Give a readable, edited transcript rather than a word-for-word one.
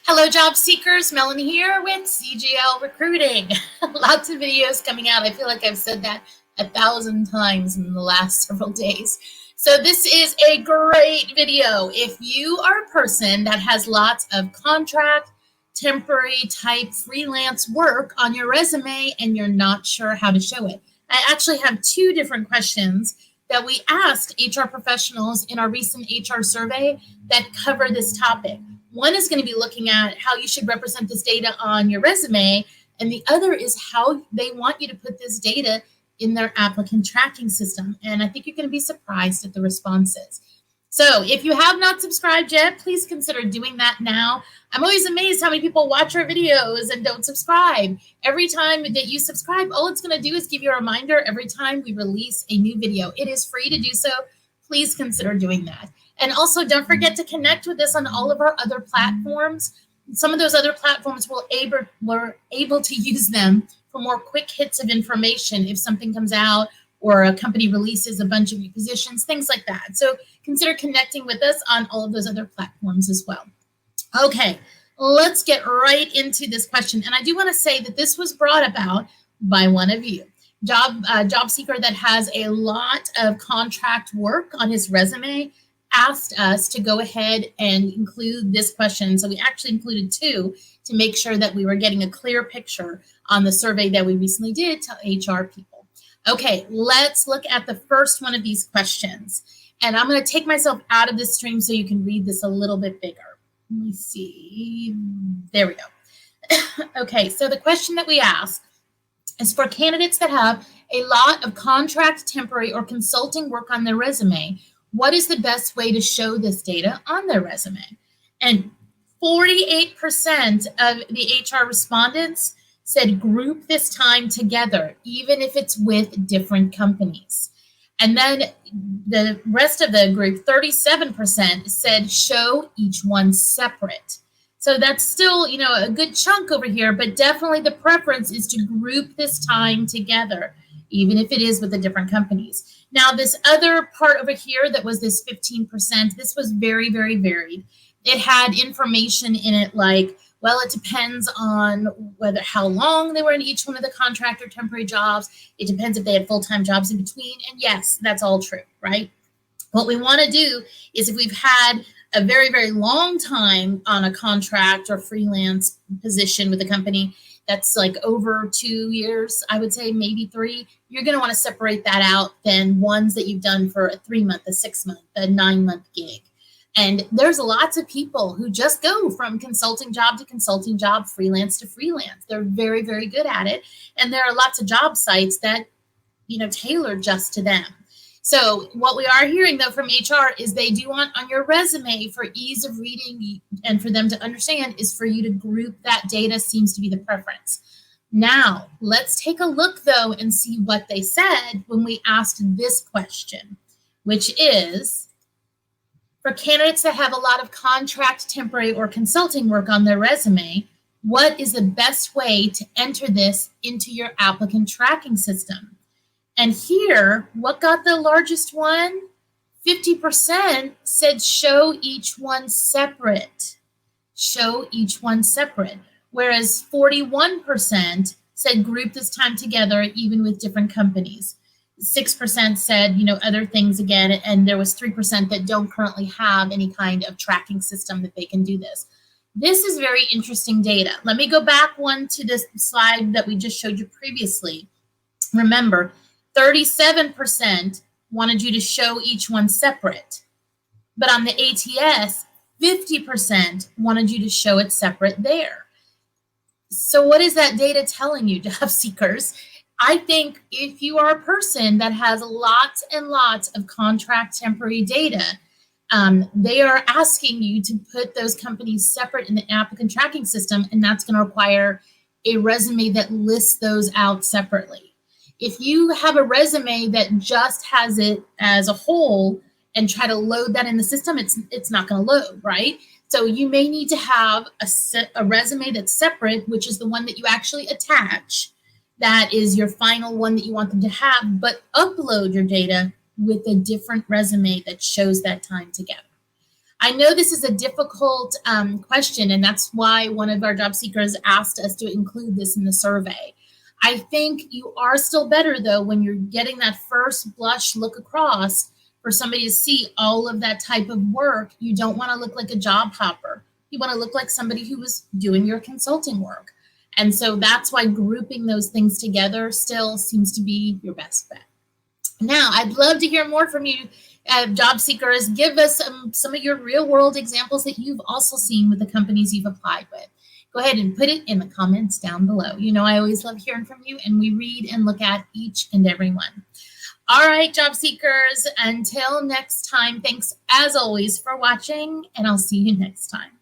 Hello, job seekers. Melanie here with CGL Recruiting. Lots of videos coming out. I feel like I've said that 1,000 times in the last several days. So this is a great video. If you are a person that has lots of contract, temporary type freelance work on your resume and you're not sure how to show it. I actually have two different questions that we asked HR professionals in our recent HR survey that cover this topic. One is going to be looking at how you should represent this data on your resume, and the other is how they want you to put this data in their applicant tracking system. And I think you're going to be surprised at the responses. So if you have not subscribed yet, please consider doing that now. I'm always amazed how many people watch our videos and don't subscribe. Every time that you subscribe, all it's going to do is give you a reminder every time we release a new video. It is free to do so. Please consider doing that. And also, don't forget to connect with us on all of our other platforms. Some of those other platforms we're able to use them for more quick hits of information if something comes out or a company releases a bunch of new positions, things like that. So consider connecting with us on all of those other platforms as well. Okay, let's get right into this question. And I do want to say that this was brought about by one of you. Job seeker that has a lot of contract work on his resume asked us to go ahead and include this question. So we actually included two to make sure that we were getting a clear picture on the survey that we recently did to HR people. Okay, let's look at the first one of these questions. And I'm going to take myself out of this stream so you can read this a little bit bigger. Let me see. There we go. Okay, so the question that we asked is for candidates that have a lot of contract, temporary, or consulting work on their resume, what is the best way to show this data on their resume? And 48% of the HR respondents said group this time together, even if it's with different companies. And then the rest of the group, 37%, said show each one separate. So that's still, a good chunk over here, but definitely the preference is to group this time together, even if it is with the different companies. Now, this other part over here that was this 15%, this was very, very varied. It had information in it like, well, it depends on how long they were in each one of the contract or temporary jobs. It depends if they had full-time jobs in between. And yes, that's all true, right? What we want to do is if we've had a very, very long time on a contract or freelance position with a company, that's like over 2 years, I would say maybe 3, you're going to want to separate that out than ones that you've done for a 3-month, a 6-month, a 9-month gig. And there's lots of people who just go from consulting job to consulting job, freelance to freelance. They're very, very good at it. And there are lots of job sites that, tailor just to them. So what we are hearing, though, from HR is they do want on your resume for ease of reading and for them to understand is for you to group that data seems to be the preference. Now, let's take a look, though, and see what they said when we asked this question, which is for candidates that have a lot of contract, temporary, or consulting work on their resume, what is the best way to enter this into your applicant tracking system? And here, what got the largest one? 50% said show each one separate. Show each one separate. Whereas 41% said group this time together, even with different companies. 6% said, other things again, and there was 3% that don't currently have any kind of tracking system that they can do this. This is very interesting data. Let me go back one to this slide that we just showed you previously. Remember, 37% wanted you to show each one separate. But on the ATS, 50% wanted you to show it separate there. So what is that data telling you, job seekers? I think if you are a person that has lots and lots of contract temporary data, they are asking you to put those companies separate in the applicant tracking system, and that's going to require a resume that lists those out separately. If you have a resume that just has it as a whole and try to load that in the system, it's not going to load, right? So you may need to have a resume that's separate, which is the one that you actually attach. That is your final one that you want them to have, but upload your data with a different resume that shows that time together. I know this is a difficult question, and that's why one of our job seekers asked us to include this in the survey. I think you are still better, though, when you're getting that first blush look across for somebody to see all of that type of work. You don't want to look like a job hopper. You want to look like somebody who was doing your consulting work. And so that's why grouping those things together still seems to be your best bet. Now, I'd love to hear more from you, job seekers. Give us some of your real world examples that you've also seen with the companies you've applied with. Go ahead and put it in the comments down below. You know, I always love hearing from you, and we read and look at each and every one. All right, job seekers, until next time, thanks as always for watching, and I'll see you next time.